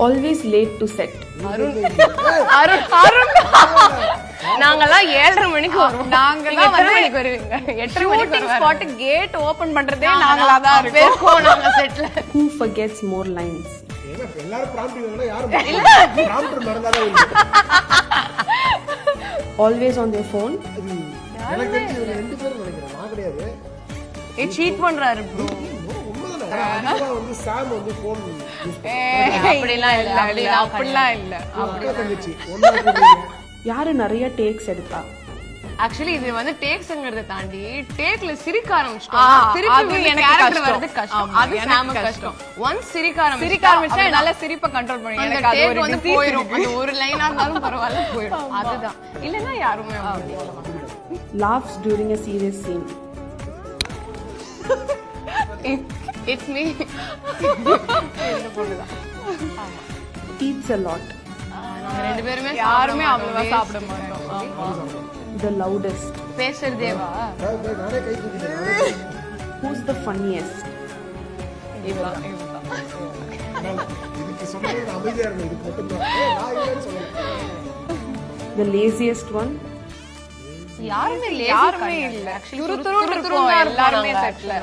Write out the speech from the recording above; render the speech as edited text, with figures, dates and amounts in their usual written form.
Always late to set. நாங்கெல்லாம் 7:30 மணிக்கு வருவோம். நாங்கெல்லாம் எத்தனை மணிக்கு வருவீங்க? 8:30 மணிக்கு ஷூட்டிங் ஸ்பாட் கேட் ஓபன் பண்றதே நாங்களா தான் இருக்கோம். நாங்க செட்ல. Who forgets more lines? எல்லாரும் ப்ராம்ப்ட் யாரும் ப்ராம்ப்ட் மறந்தாலே இல்ல. Always on their phone. எனக்கு தெரிஞ்சு இதுல ரெண்டு பேரும் நினைக்கிறேன். நான் கிடையாது. சீட் பண்றாரு ப்ரோ. உண்மைதானே. அதுவா வந்து சாம் வந்து போன் யூஸ் அப்படிலாம் இல்ல. அப்படிலாம் இல்ல. அக்கா தங்கச்சி ஒண்ணா கூடுறீங்க. யாரு நிறைய டேக்ஸ் எடுத்தா? ஆக்சுவலி இது வந்து டேக்ஸ்ங்கறத தாண்டி டேக்ல சிரிக்க ஆரம்பிச்சிட்டோம். திருப்பி எனக்கு கேரக்டர் வரது கஷ்டம். அது சாம கஷ்டம். ஒன்ஸ் சிரிக்க ஆரம்பிச்சா நல்ல சிரிப்பை கண்ட்ரோல் பண்ணி அந்த எனக்கு அது டேக் ஒரு வந்து disease போயிடும். இருக்கு. அது ஒரு லைனா இருந்தாலும் பரவாயில்ல போயிடும். அதுதான். இல்லனா யாருமே Laughs during a serious scene. It's me. இந்த பொண்ணுதான். Eats a lot. நாங்க ரெண்டு பேருமே யாருமே அவ்வளவா சாப்பிட மாட்டோம். The loudest. பேசுறதேவா? நானே கை தூக்கிட்டேன். Who's the funniest? இவதான். இதுக்கு சொன்னது நான் அமைதியா இருந்தேன். இதுக்கு மட்டும் தான். நான் இல்லைன்னு சொன்னேன். The laziest one? யாருமே யாருமே இல்ல. துரு துருன்னு இருப்போம் எல்லாருமே செட்ல.